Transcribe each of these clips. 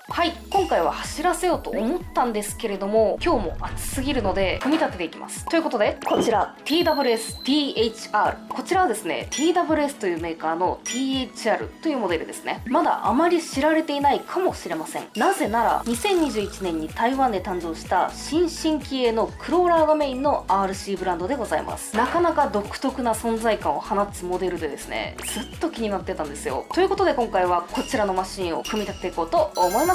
はい、今回は走らせようと思ったんですけれども、今日も暑すぎるので組み立てていきます。ということで、こちら TWS-THR、 こちらはですね TWS というメーカーの THR というモデルですね。まだあまり知られていないかもしれません。なぜなら2021年に台湾で誕生した新進気鋭のクローラーがメインの RC ブランドでございます。なかなか独特な存在感を放つモデルでですね、ずっと気になってたんですよ。ということで今回はこちらのマシンを組み立てていこうと思います。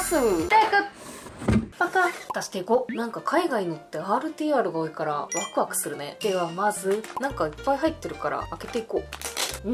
パカッ出していこう。なんか海外のって RTR が多いからワクワクするね。ではまずなんかいっぱい入ってるから開けていこう。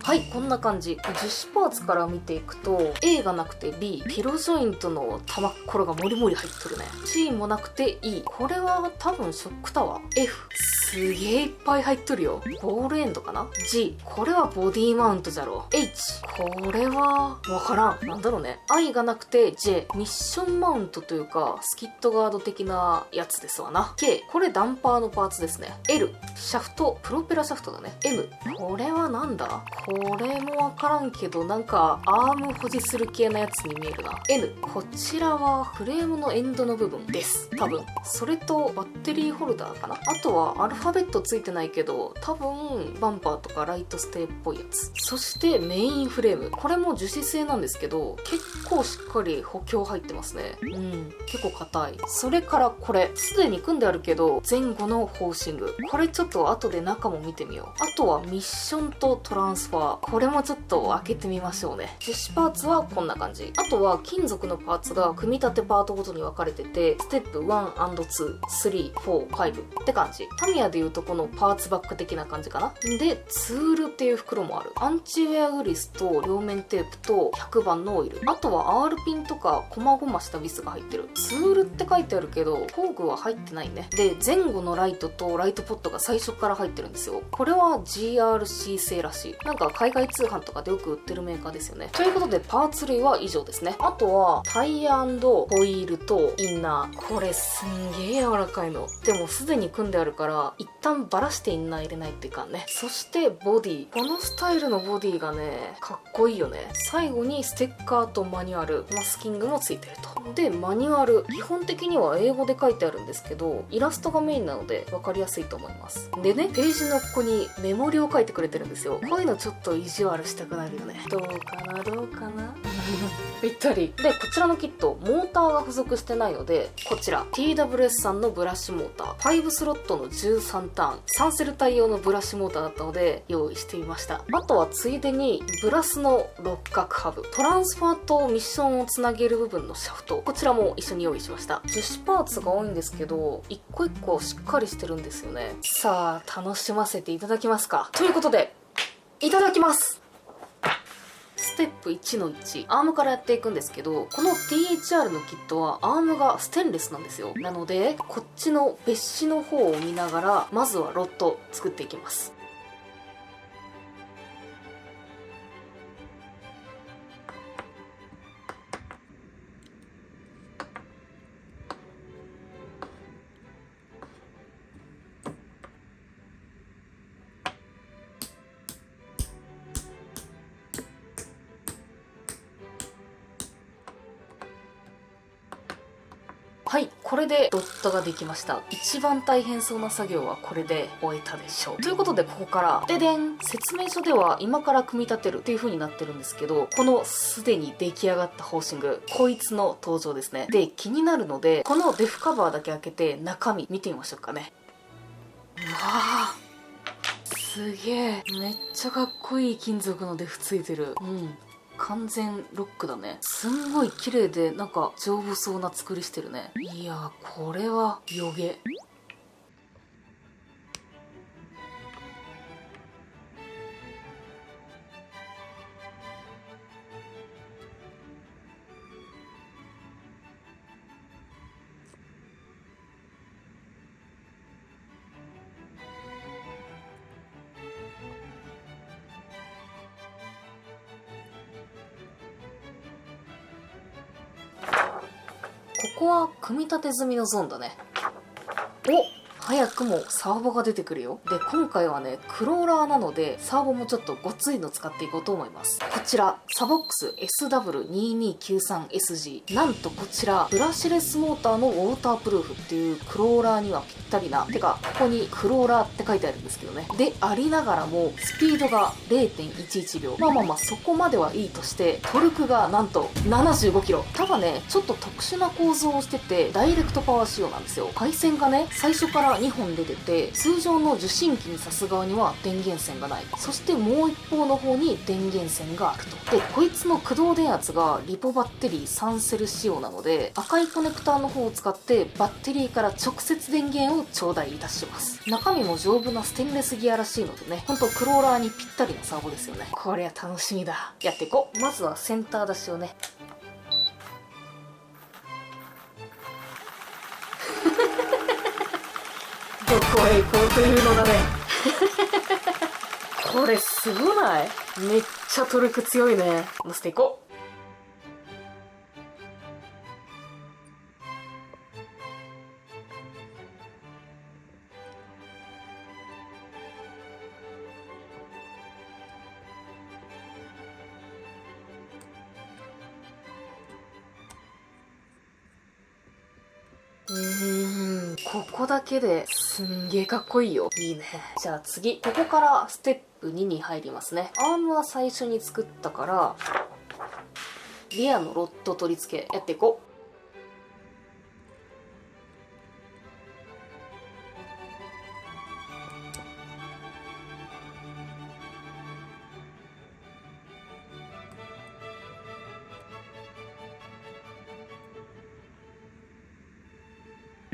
はい、こんな感じ。樹脂パーツから見ていくと A がなくて B、 ピロジョイントの玉っころがもりもり入っとるね。 C もなくて E、 これは多分ショックタワー。 F、 すげえいっぱい入っとるよ。ボールエンドかな。 G、 これはボディマウントじゃろ。 H、 これはわからん、なんだろうね。 I がなくて J、 ミッションマウントというかスキットガード的なやつですわな。 K、 これダンパーのパーツですね。 L、 シャフト、プロペラシャフトだね。 M、 これはなんだ、これもわからんけどなんかアーム保持する系のやつに見えるな。 N、 こちらはフレームのエンドの部分です多分。それとバッテリーホルダーかな。あとはアルファベットついてないけど多分バンパーとかライトステーっぽいやつ。そしてメインフレーム、これも樹脂製なんですけど結構しっかり補強入ってますね。結構硬い。それからこれすでに組んであるけど前後のホーシング、これちょっと後で中も見てみよう。あとはミッションとトランスファー、これもちょっと開けてみましょうね。樹脂パーツはこんな感じ。あとは金属のパーツが組み立てパートごとに分かれてて、ステップ 1&2、3、4、5って感じ。タミヤでいうとこのパーツバッグ的な感じかな。で、ツールっていう袋もある。アンチウェアグリスと両面テープと100番のオイル。あとは R ピンとか細々したビスが入ってる。ツールって書いてあるけど、工具は入ってないね。で、前後のライトとライトポットが最初から入ってるんですよ。これは GRC 製らしい。なんか海外通販とかでよく売ってるメーカーですよね。ということでパーツ類は以上ですね。あとはタイヤ&ホイールとインナー。これすんげえ柔らかいの。でもすでに組んであるから一旦バラしてインナー入れないといかんね。そしてボディ。このスタイルのボディがねかっこいいよね。最後にステッカーとマニュアル、マスキングもついてると。でマニュアル、基本的には英語で書いてあるんですけどイラストがメインなので分かりやすいと思います。でね、ページのここにメモリを書いてくれてるんですよ。こういうのちょっと意地悪したくなるよね。どうかなどうかなぴったり。で、こちらのキットモーターが付属してないので、こちら TWS さんのブラシモーター、5スロットの13ターン、3セル対応のブラシモーターだったので用意してみました。あとはついでにブラスの六角ハブ、トランスファーとミッションをつなげる部分のシャフト、こちらも一緒に用意しました。樹脂パーツが多いんですけど一個一個しっかりしてるんですよね。さあ楽しませていただきますか。ということでいただきます。ステップ1の1、アームからやっていくんですけど、この THR のキットはアームがステンレスなんですよ。なのでこっちの別紙の方を見ながらまずはロッド作っていきます。はい、これでロッドができました。一番大変そうな作業はこれで終えたでしょう。ということでここからででん、説明書では今から組み立てるっていう風になってるんですけど、このすでに出来上がったホーシング、こいつの登場ですね。で、気になるのでこのデフカバーだけ開けて中身見てみましょうかね。うわあ、すげえ、めっちゃかっこいい金属のデフついてる。完全ロックだね。すんごい綺麗でなんか丈夫そうな作りしてるね。いやー、これは余計。ここは組み立て済みのゾーンだね。お、早くもサーボが出てくるよ。で、今回はね、クローラーなので、サーボもちょっとごっついの使っていこうと思います。こちら、サボックス SW2293SG。なんとこちら、ブラシレスモーターのウォータープルーフっていうクローラーにはぴったりな、てか、ここにクローラーって書いてあるんですけどね。で、ありながらも、スピードが0.11秒。まあ、そこまではいいとして、トルクがなんと75キロ。ただね、ちょっと特殊な構造をしてて、ダイレクトパワー仕様なんですよ。配線がね、最初から2本出てて、通常の受信機に挿す側には電源線がない。そしてもう一方の方に電源線があると。で、こいつの駆動電圧がリポバッテリー3セル仕様なので、赤いコネクターの方を使ってバッテリーから直接電源を頂戴いたします。中身も丈夫なステンレスギアらしいのでね、ほんとクローラーにぴったりなサーボですよね。こりゃ楽しみだ。やっていこう。まずはセンター出しをね。どこへ行こうというのだね。これすごない？めっちゃトルク強いね。乗せていこう。ここだけですんげえかっこいいよ。いいね。じゃあ次、ここからステップ2に入りますね。アームは最初に作ったから、リアのロッド取り付けやっていこう。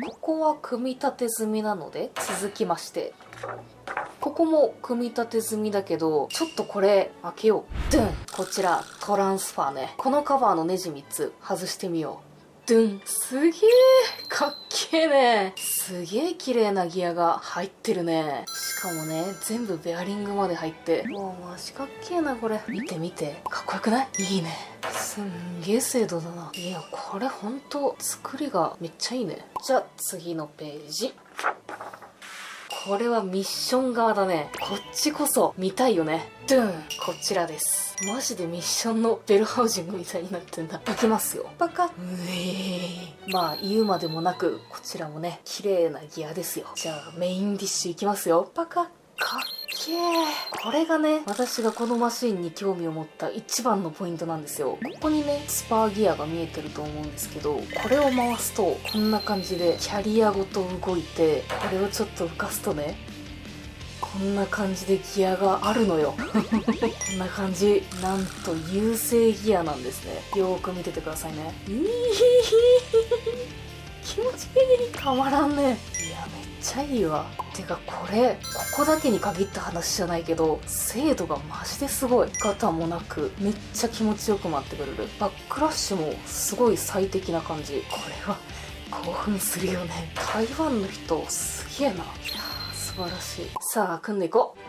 ここは組み立て済みなので、続きまして、ここも組み立て済みだけど、ちょっとこれ開けよう。ドゥン。こちらトランスファーね。このカバーのネジ3つ外してみよう。ドゥン。すげえかっけえね。すげえ綺麗なギアが入ってるね。しかもね、全部ベアリングまで入って、もうマジかっけえなこれ。見て見て。かっこよくない？いいね。すんげえ精度だな。いや、これほんと作りがめっちゃいいね。じゃあ次のページ。これはミッション側だね。こっちこそ見たいよね。ドゥーン。こちらです。マジでミッションのベルハウジングみたいになってんだ。いきますよ。パカッ。まあ言うまでもなく、こちらもね、綺麗なギアですよ。じゃあメインディッシュいきますよ。パカッ。かっけー。これがね、私がこのマシンに興味を持った一番のポイントなんですよ。ここにね、スパーギアが見えてると思うんですけど、これを回すと、こんな感じでキャリアごと動いて、これをちょっと浮かすとね、こんな感じでギアがあるのよ。こんな感じ。なんと優勢ギアなんですね。よーく見ててくださいね。気持ちいい。たまらんね。いや、めっちゃいいわ。てかこれ、ここだけに限った話じゃないけど、精度がマジですごい。ガタもなく、めっちゃ気持ちよく回ってくれる。バックラッシュもすごい最適な感じ。これは興奮するよね。台湾の人、すげえな。いやー、素晴らしい。さあ、組んでいこう。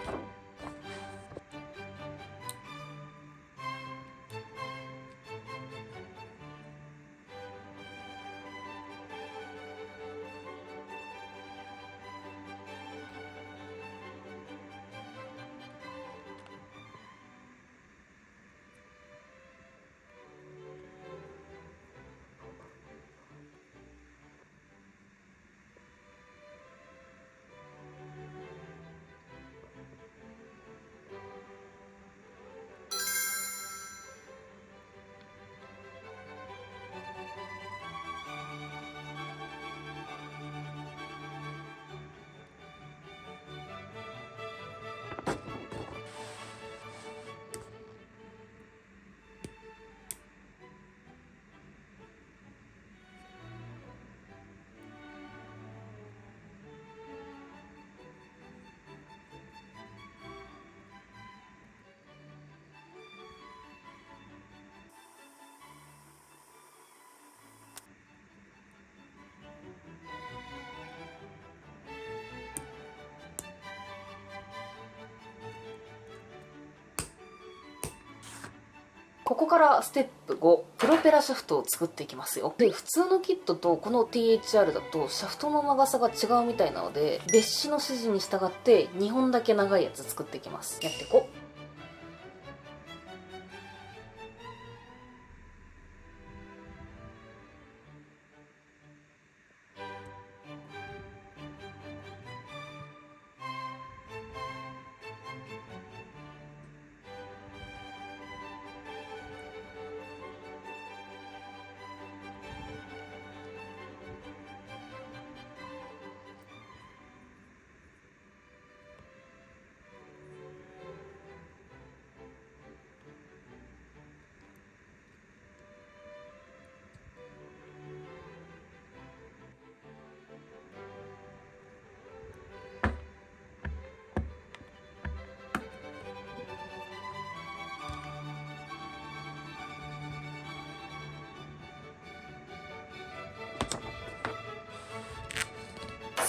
ここからステップ5、プロペラシャフトを作っていきますよ。で、普通のキットとこの THR だとシャフトの長さが違うみたいなので、別紙の指示に従って2本だけ長いやつ作っていきます。やっていこう。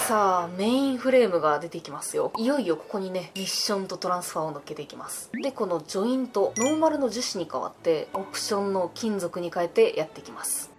さあ、メインフレームが出てきますよ。いよいよここにね、ミッションとトランスファーを乗っけていきます。で、このジョイント、ノーマルの樹脂に代わって、オプションの金属に変えてやっていきます。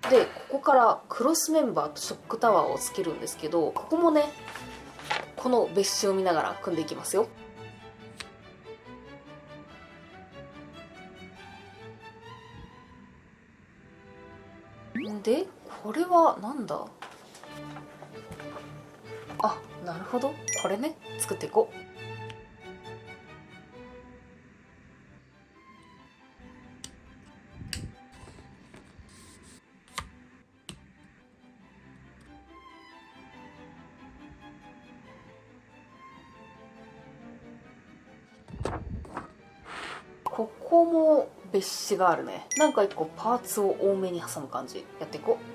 で、ここからクロスメンバーとショックタワーをつけるんですけど、ここもね、この別紙を見ながら組んでいきますよ。で、これはなんだ？あ、なるほど。これね、作っていこう。ここも別紙があるね。なんか一個パーツを多めに挟む感じ。やっていこう。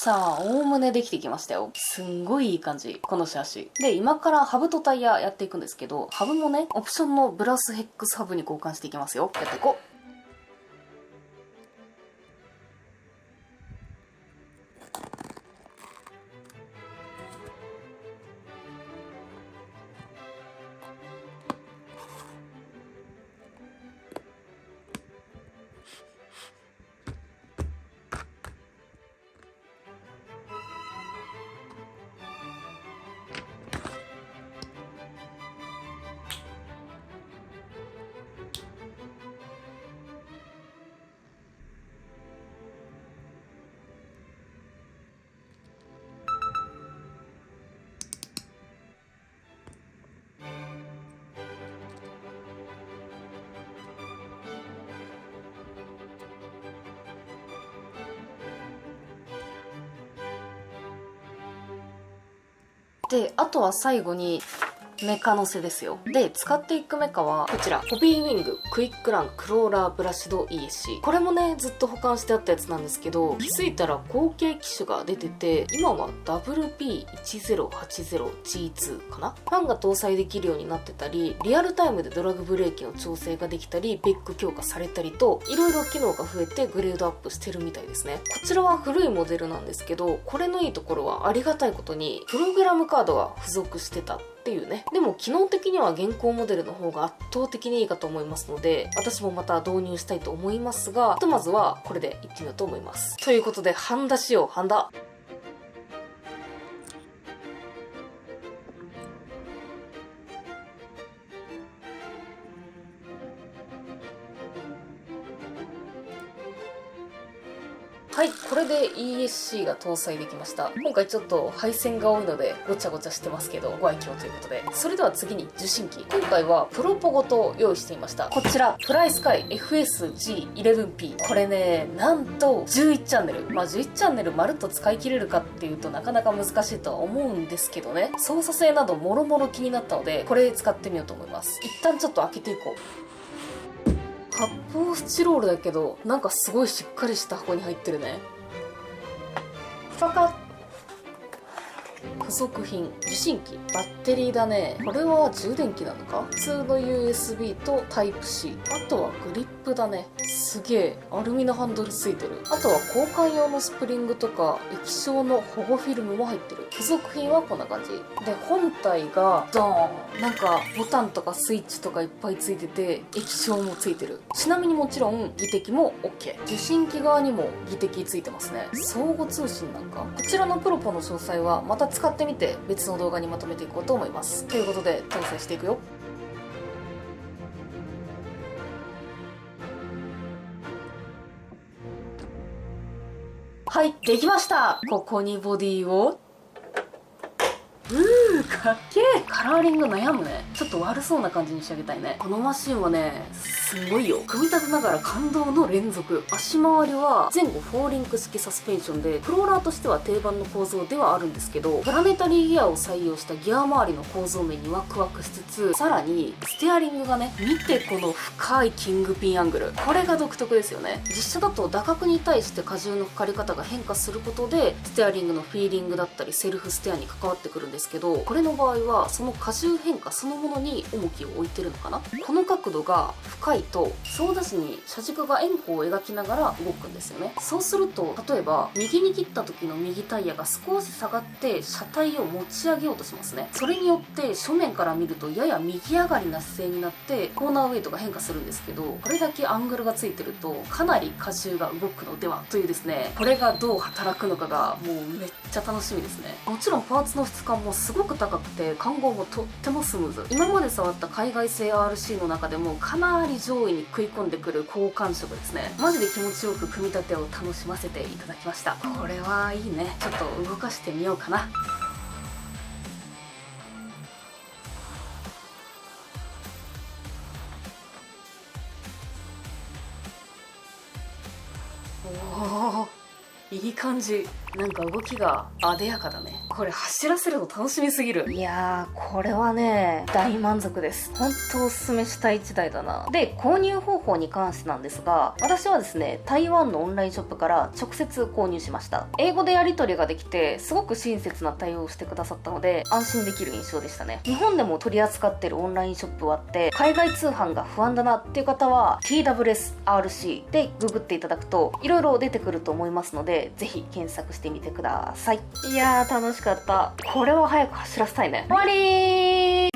さあ、おおむねできてきましたよ。すんごいいい感じ。このシャーシ。で、今からハブとタイヤやっていくんですけど、ハブもね、オプションのブラスヘックスハブに交換していきますよ。やっていこう。で、あとは最後にメカのせですよ。で、使っていくメカはこちら、ホビーウィングクイックランクローラーブラシド ESC。これもね、ずっと保管してあったやつなんですけど、気づいたら後継機種が出てて、今は WP1080G2 かな。ファンが搭載できるようになってたり、リアルタイムでドラグブレーキの調整ができたり、ベック強化されたりと、いろいろ機能が増えてグレードアップしてるみたいですね。こちらは古いモデルなんですけど、これのいいところはありがたいことに、プログラムカードが付属してたっていうね。でも機能的には現行モデルの方が圧倒的にいいかと思いますので、私もまた導入したいと思いますが、ひとまずはこれでいってみようと思います。ということで、ハンダしよう、ハンダ。はい、これで ESC が搭載できました。今回ちょっと配線が多いのでごちゃごちゃしてますけど、ご愛嬌ということで。それでは次に受信機。今回はプロポごと用意していました。こちら、フライスカイ FSG11P。これね、なんと11チャンネル。11チャンネルまるっと使い切れるかっていうとなかなか難しいとは思うんですけどね。操作性などもろもろ気になったので、これ使ってみようと思います。一旦ちょっと開けていこう。発泡スチロールだけど、なんかすごいしっかりした箱に入ってるね。パカッ。付属品、受信機、バッテリーだね。これは充電器なのか。普通の USB と Type-C。あとはグリップだね。すげえ、アルミのハンドルついてる。あとは交換用のスプリングとか液晶の保護フィルムも入ってる。付属品はこんな感じで、本体がドーン、なんかボタンとかスイッチとかいっぱいついてて、液晶もついてる。ちなみにもちろん技的も OK。受信機側にも技的ついてますね。相互通信なんか。こちらのプロポの詳細はまた使ってみて別の動画にまとめていこうと思います。ということで搭載していくよ。はい、できました。ここにボディをかっけー。カラーリング悩むね。ちょっと悪そうな感じに仕上げたいね。このマシンはね、すごいよ。組み立てながら感動の連続。足回りは前後4リンク式サスペンションで、クローラーとしては定番の構造ではあるんですけど、プラネタリーギアを採用したギア周りの構造面にワクワクしつつ、さらにステアリングがね、見てこの深いキングピンアングル。これが独特ですよね。実車だと打角に対して荷重のかかり方が変化することで、ステアリングのフィーリングだったりセルフステアに関わってくるんですけど、これの場合はその荷重変化そのものに重きを置いてるのかな。この角度が深いと操舵時に車軸が円弧を描きながら動くんですよね。そうすると例えば右に切った時の右タイヤが少し下がって車体を持ち上げようとしますね。それによって正面から見るとやや右上がりな姿勢になってコーナーウェイトが変化するんですけど、これだけアングルがついてるとかなり荷重が動くのではというですね、これがどう働くのかがもうめっちゃ楽しみですね。もちろんパーツの質感もすごく高くて看合もとってもスムーズ。今まで触った海外製 RC の中でもかなり上位に食い込んでくる好感触ですね。マジで気持ちよく組み立てを楽しませていただきました。これはいいね。ちょっと動かしてみようかな。おお、いい感じ。なんか動きがあでやかだね。これ走らせるの楽しみすぎる。いやー、これはね、大満足です。本当おすすめしたい一台だな。で、購入方法に関してなんですが、私はですね、台湾のオンラインショップから直接購入しました。英語でやり取りができて、すごく親切な対応をしてくださったので、安心できる印象でしたね。日本でも取り扱ってるオンラインショップはあって、海外通販が不安だなっていう方は、TWSRC でググっていただくと、いろいろ出てくると思いますので、ぜひ検索してみてください。いやー、楽しかった。これは早く走らせたいね。終わりー。